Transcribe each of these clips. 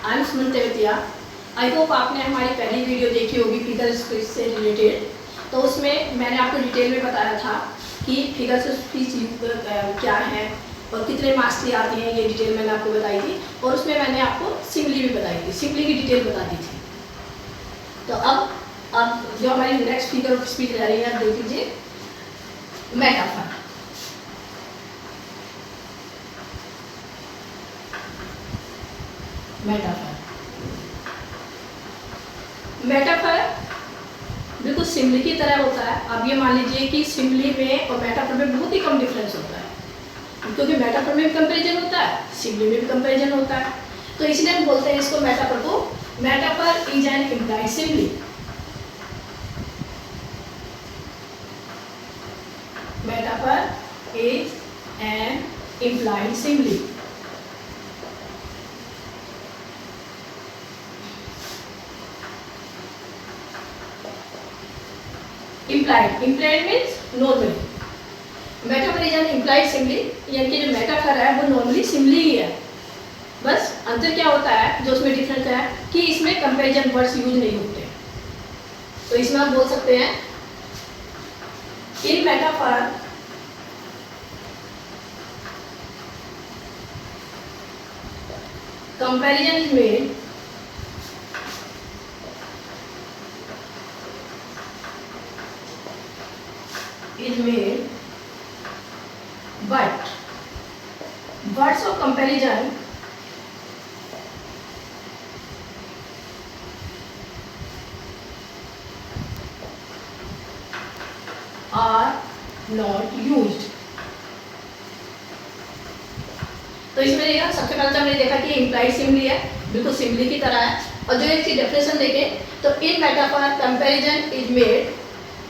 I am Suman Tewatia. I hope आपने हमारी पहली वीडियो देखी होगी फिगर स्पीच से रिलेटेड। तो उसमें मैंने आपको डिटेल में बताया था कि फिगर स्पीच क्या है और कितने मार्क्स की आती हैं, ये डिटेल मैंने आपको बताई थी। और उसमें मैंने आपको सिम्पली भी बताई थी, सिम्पली की डिटेल बता दी थी। तो अब जो हमारी नेक्स्ट फिगर ऑफ स्पीच रह रही है, देख लीजिए मेटाफर। मेटाफर बिल्कुल सिम्बली की तरह होता है। अब ये मान लीजिए कि सिम्बली में और मेटाफर में बहुत ही कम डिफरेंस होता है, क्योंकि मेटाफर में भी कंपैरिजन होता है, सिम्बली में भी कंपैरिजन होता है। तो इसलिए हम बोलते हैं इसको मेटाफर को, metaphor is an implied simply. Metaphor is an implied simply. Implied means normally. Metaphor is an implied simply, यानी कि जो मेटाफर है वो नॉर्मली सिम्बली ही है। बस अंतर क्या होता है, जो उसमें डिफरेंस है कि इसमें कंपैरिजन वर्ड्स यूज नहीं होते। तो इसमें आप बोल सकते हैं in metaphor comparison is made but words of comparison are not used। तो इसमें देखा, सबसे पहले तो हमने देखा कि इम्प्लाइड सिम्बली है, बिल्कुल सिम्बली की तरह है। और जो इसकी डेफिनेशन देखें तो in metaphor comparison is made,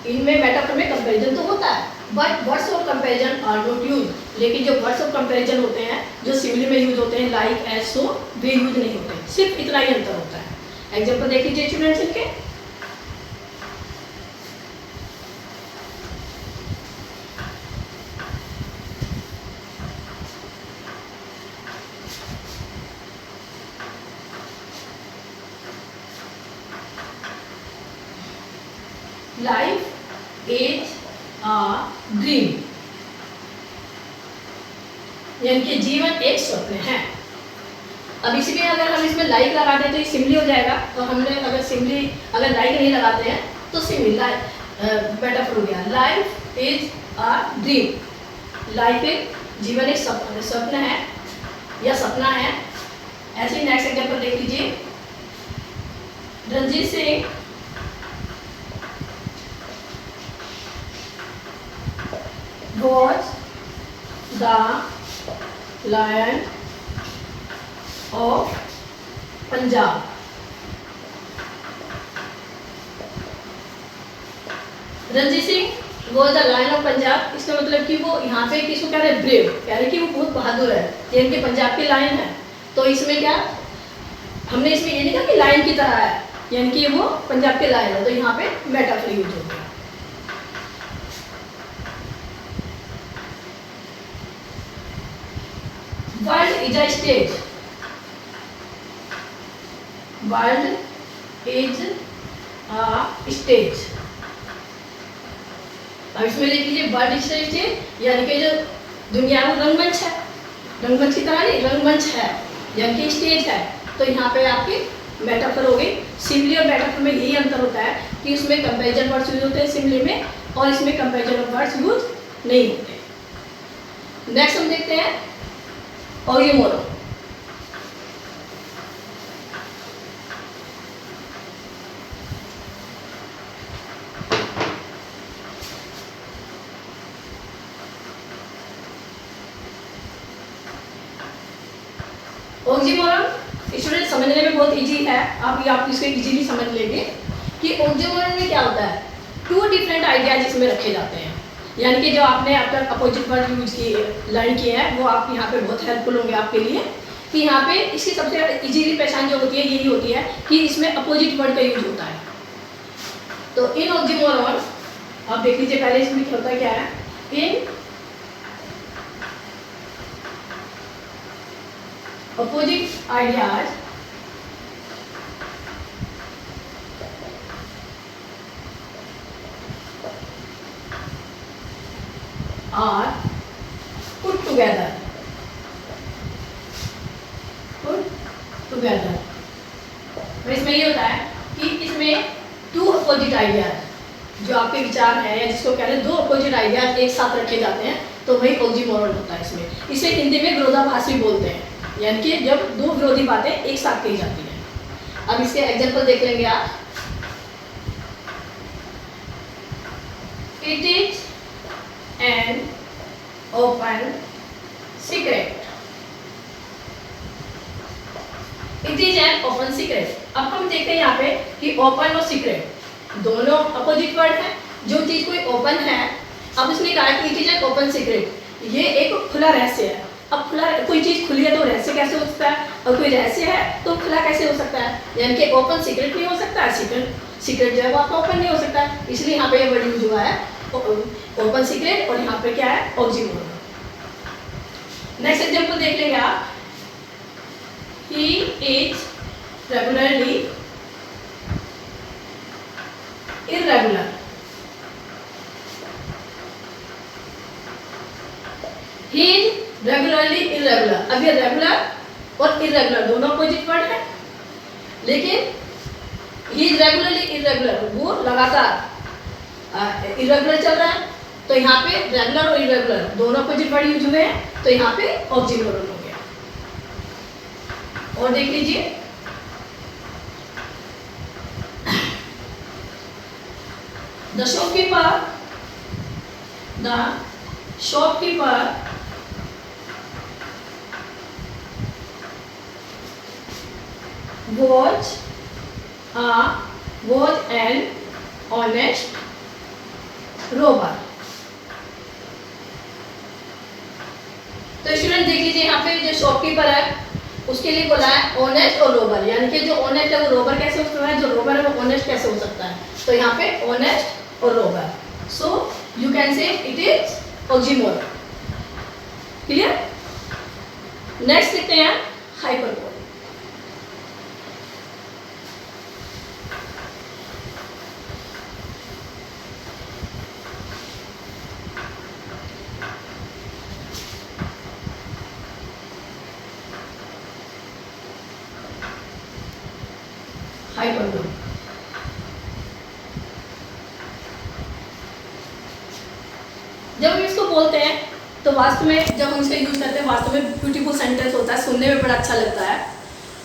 इनमें मेटाफर में कंपैरिजन तो होता है, but words of comparison are not use. लेकिन जो वर्ड्स ऑफ कंपैरिजन होते हैं, जो सिम्बली में यूज होते हैं, लाइक एज सो, वे यूज नहीं होते। सिर्फ इतना ही अंतर होता है। एग्जांपल देख लीजिए स्टूडेंट्स इनके। लाइफ इज अ ड्रीम, यानी कि जीवन एक स्वप्न है। अब इसमें अगर हम इसमें लाइक लगा दें तो ये सिम्बली हो जाएगा। तो हमने अगर लाइक नहीं लगाते हैं तो सिम्बली मेटाफर हो गया। Life is a dream, life एक जीवन एक स्वप्न है या सपना है। ऐसे ही नेक्स्ट एग्जांपल देख लीजिए। Ranjit Singh was the lion of Punjab. Ranjit Singh वो द लायन ऑफ पंजाब, इसका मतलब कि वो यहाँ पे किसको कह रहे हैं, ब्रेव, कह रहे हैं कि वो बहुत बहादुर है, यानी कि पंजाब के लायन है। तो इसमें क्या, हमने इसमें ये नहीं कहा कि लायन की तरह है, यानी कि वो पंजाब के लायन है। तो यहाँ पे मेटाफर यूज हो गया। World is a stage, world is a stage. अब इसमें लिख लीजिए वर्ल्ड इज अ स्टेज, यानी कि जो दुनिया वो रंगमंच है, रंगमंच की तरह नहीं, रंगमंच है, यानी कि स्टेज है। तो यहाँ पे आपकी मेटाफर हो गई। सिम्बली और मेटाफर में यही अंतर होता है कि उसमें कंपैरिजन वर्ड्स यूज होते हैं सिम्बली में, और इसमें कंपैरिजन वर्ड्स यूज नहीं होते। नेक्स्ट हम देखते हैं ऑक्सीमोरन। ऑक्सीमोरन स्टूडेंट समझने में बहुत इजी है, आप इसको इजीली समझ लेंगे कि ऑक्सीमोरन में क्या होता है। टू डिफरेंट आइडियाज इसमें रखे जाते हैं, यानी कि जो आपने अब तक अपोजिट वर्ड यूज किए, लर्न किए हैं, वो आप यहाँ पे बहुत हेल्पफुल होंगे आपके लिए। कि यहाँ पे इसकी सबसे इजीली पहचान जो होती है यही होती है कि इसमें अपोजिट वर्ड का यूज होता है। तो इन ऑक्सीमोरन आप देख लीजिए, पहले इसमें क्या होता है, क्या है, इन opposite ideas टुगेदर। तो इसमें ये होता है कि इसमें टू अपोजिट आइडियाज जो आपके विचार है या जिसको कह रहे हैं दो अपोजिट आइडियाज एक साथ रखे जाते हैं तो वही ऑक्सीमोरन होता है इसमें। इसे हिंदी में विरोधाभास भी बोलते हैं, यानी कि जब दो विरोधी बातें एक साथ कही जाती हैं। अब इसके एग्जाम्पल देख लेंगे आप। It is an open secret. It is an open secret. अब हम देखते हैं यहाँ पे कि ओपन और सीक्रेट दोनों अपोजिट वर्ड हैं। जो चीज कोई ओपन है, अब इसने कहा कि it is an open secret, ये एक खुला रहस्य है। अब खुला कोई चीज खुली है तो रहस्य कैसे हो सकता है, और कोई रहस्य है तो खुला कैसे हो सकता है, यानी कि ओपन सीक्रेट नहीं हो सकता है, सीक्रेट जो है वो आपका ओपन नहीं हो सकता है। इसलिए यहाँ पे ये वर्ड यूज हुआ है ओपन सीक्रेट, और यहाँ पे क्या है ऑक्सीमोरन। नेक्स्ट एग्जांपल देख लेंगे आप। He is regularly irregular. He is regularly irregular. अब ये रेगुलर और इररेगुलर दोनों अपोजिट वर्ड है, लेकिन ही इज रेगुलरली इररेगुलर, वो लगातार इररेगुलर चल रहा है। तो यहाँ पे रेगुलर और इररेगुलर दोनों अपोजिट वर्ड यूज हुए हैं, तो यहाँ पे ऑक्सीमोरन हो गया। और देख लीजिए, the shopkeeper was an honest robber। तो स्टूडेंट देख लीजिए, यहाँ पे जो शॉपकीपर है उसके लिए बोला है ऑनेस्ट और रोबर, यानी कि जो ऑनेस्ट है वो रोबर कैसे हो सकता है, जो रोबर है वो ऑनेस्ट कैसे हो सकता है। तो यहाँ पे ऑनेस्ट और Rober, so you can say it is oxymoron. Clear. Next देखते हैं हाइपरबोल। हाइपरबोल जब हम इसको बोलते हैं तो वास्तव में जब हम इसका यूज करते हैं वास्तव में ब्यूटीफुल सेंटेंस होता है, सुनने में बड़ा अच्छा लगता है।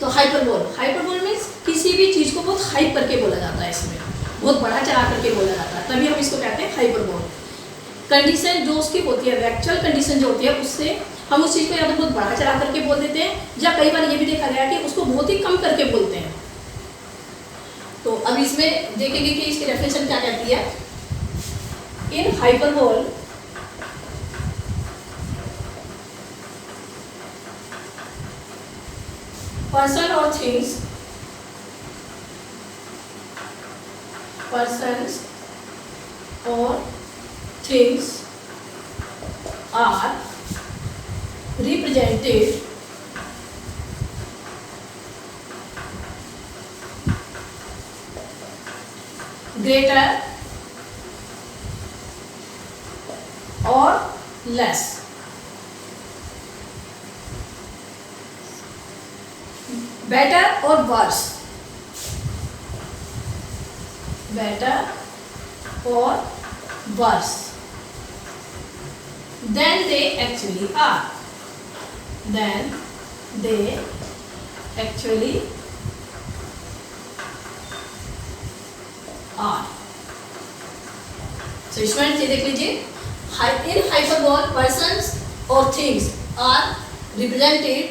तो हाइपरबोल मीन्स किसी भी चीज को बहुत हाइप करके बोला जाता है, इसमें बहुत बड़ा चढ़ा करके बोला जाता है, तभी हम इसको कहते हैं हाइपरबोल। कंडीशन जो उसकी होती है, एक्चुअल कंडीशन जो होती है, उससे हम उस चीज़ को या तो बहुत बड़ा चढ़ा करके बोल देते हैं, या कई बार ये भी देखा गया कि उसको बहुत ही कम करके बोलते हैं। तो अब इसमें देखेंगे कि इसकी डेफिनेशन क्या कहती है। इन hyperbole person or things, persons or things are represented greater or less, better or worse, better or worse than they actually are, than they actually are। So student ये देख लीजिए, in hyperbole persons or things are represented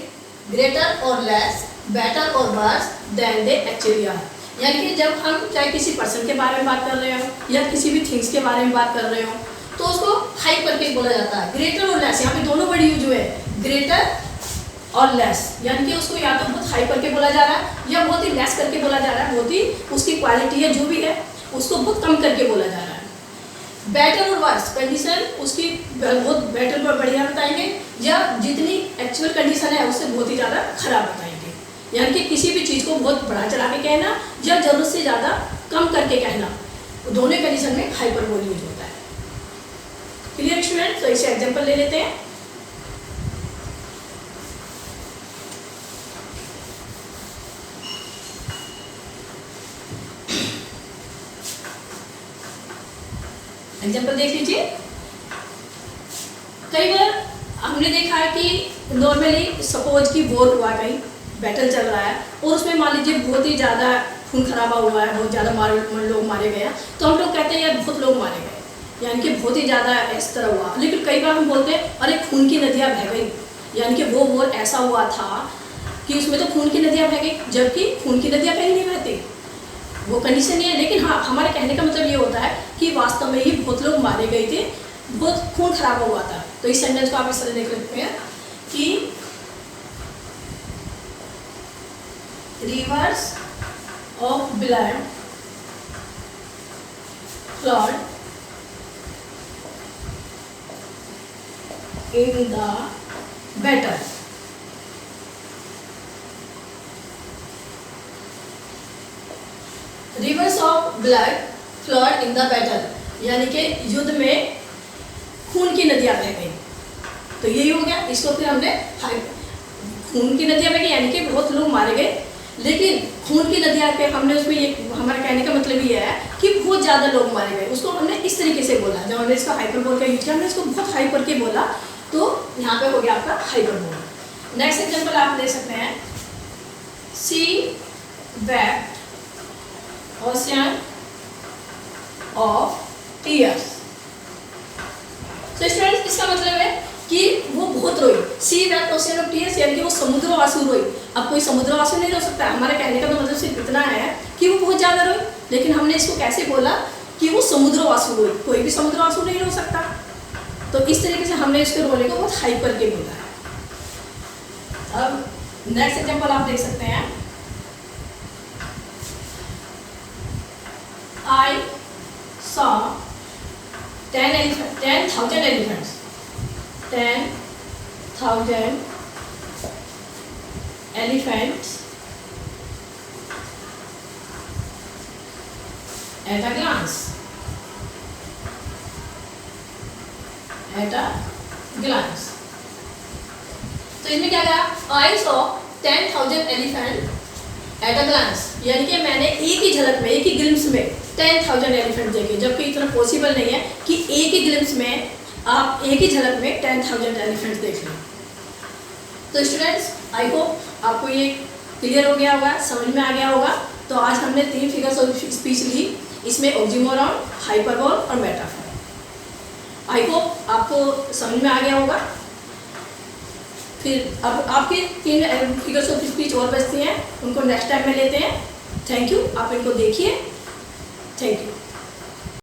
greater or less, better or worse than they actually are। यानी कि जब हम चाहे किसी person के बारे में बात कर रहे हो या किसी भी थिंग्स के बारे में बात कर रहे हो तो उसको हाइप करके बोला जाता है। ग्रेटर और लेस, यहाँ पे दोनों वर्ड यूज हुए, ग्रेटर और लेस, यानी कि उसको या तो बहुत हाई करके बोला जा रहा है या बहुत ही लेस करके बोला जा रहा है, बहुत ही उसकी क्वालिटी है जो भी है उसको बहुत कम करके बोला जा रहा है। बेटर और वर्स कंडीशन उसकी बहुत बेटर और बढ़िया बताएंगे, या जितनी एक्चुअल कंडीशन है उससे बहुत ही ज़्यादा खराब बताएंगे। यानी कि किसी भी चीज़ को बहुत बढ़ा चढ़ा के कहना या ज़रूरत से ज़्यादा कम करके कहना, दोनों कंडीशन में हाइपरबोल यूज होता है। Clear student. तो इसे एग्जाम्पल ले लेते हैं। एग्जाम्पल देख लीजिए। कई बार हमने देखा है कि नॉर्मली सपोज कि वॉर हुआ, कहीं बैटल चल रहा है और उसमें मान लीजिए बहुत ही ज़्यादा खून खराबा हुआ है, बहुत ज़्यादा लोग मारे गए हैं, तो हम लोग कहते हैं यार बहुत लोग मारे गए, यानी कि बहुत ही ज़्यादा इस तरह हुआ। लेकिन कई बार हम बोलते हैं अरे खून की नदियाँ बह गई, यानी कि वो वॉर ऐसा हुआ था कि उसमें तो खून की नदियाँ बह गई, जबकि खून की नदियाँ कहीं नहीं बहती, वो कंडीशन नहीं है। लेकिन हाँ, हमारे कहने का मतलब ये होता है कि वास्तव में ही बहुत लोग मारे गए थे, बहुत खून खराबा हुआ था। तो इस सेंटेंस को आप इस तरह देख सकते हैं कि rivers of blood flowed in the battle. Rivers of blood flowed in the battle, यानी कि युद्ध में खून की नदियाँ बह गई। तो यही हो गया। इसको फिर हमने खून की नदियाँ बह गई यानी कि बहुत लोग मारे गए, लेकिन खून की नदियाँ पे हमने उसमें ये हमारे कहने का मतलब ये है कि बहुत ज़्यादा लोग मारे गए। उसको हमने इस तरीके से बोला, जब हमने इसका हाइपरबोल का यूज किया, हमने इसको बहुत हाइपर के बोला, तो यहाँ पे हो गया आपका हाइपरबोल। नेक्स्ट एग्जाम्पल आप ले सकते हैं, सी वेप्ट ओशियन ऑफ टीयर्स। तो स्टूडेंट्स इसका मतलब है कि वो बहुत रोई। सी वेप्ट ओशियन ऑफ टीयर्स यानी कि वो समुद्र आंसू रोई। अब कोई समुद्र आंसू नहीं रो सकता। हमारे कहने का तो मतलब सिर्फ इतना है कि वो बहुत ज़्यादा रोई, लेकिन हमने इसको कैसे बोला कि वो समुद्र आंसू रोई। कोई भी समुद्र आंसू नहीं रो सकता। तो इस तरीके से हमने इसके रोने को बहुत हाइपर के बोला है। अब नेक्स्ट एग्जाम्पल आप देख सकते हैं, I saw 10,000 elephants. 10,000 elephants at a glance. At a glance. तो इसमें क्या कहा? I saw 10,000 elephants at a glance, यानी कि मैंने एक ही झलक में, एक ही ग्लिम्स में 10,000 एलिफेंट देखे, जबकि इतना पॉसिबल नहीं है कि एक ही ग्लिम्स में आप एक ही झलक में 10,000 एलिफेंट देख लें। तो स्टूडेंट्स, आई होप आपको ये क्लियर हो गया होगा, समझ में आ गया होगा। तो आज हमने 3 फिगर्स ऑफ स्पीच ली, इसमें ऑक्सीमोरॉन, हाइपरबोल और मेटाफोर। आई होप आपको समझ में आ गया होगा। फिर अब आपके 3 फिगर्स ऑफ स्पीच और बचती हैं, उनको नेक्स्ट टाइम में लेते हैं। थैंक यू, आप इनको देखिए। Thank you.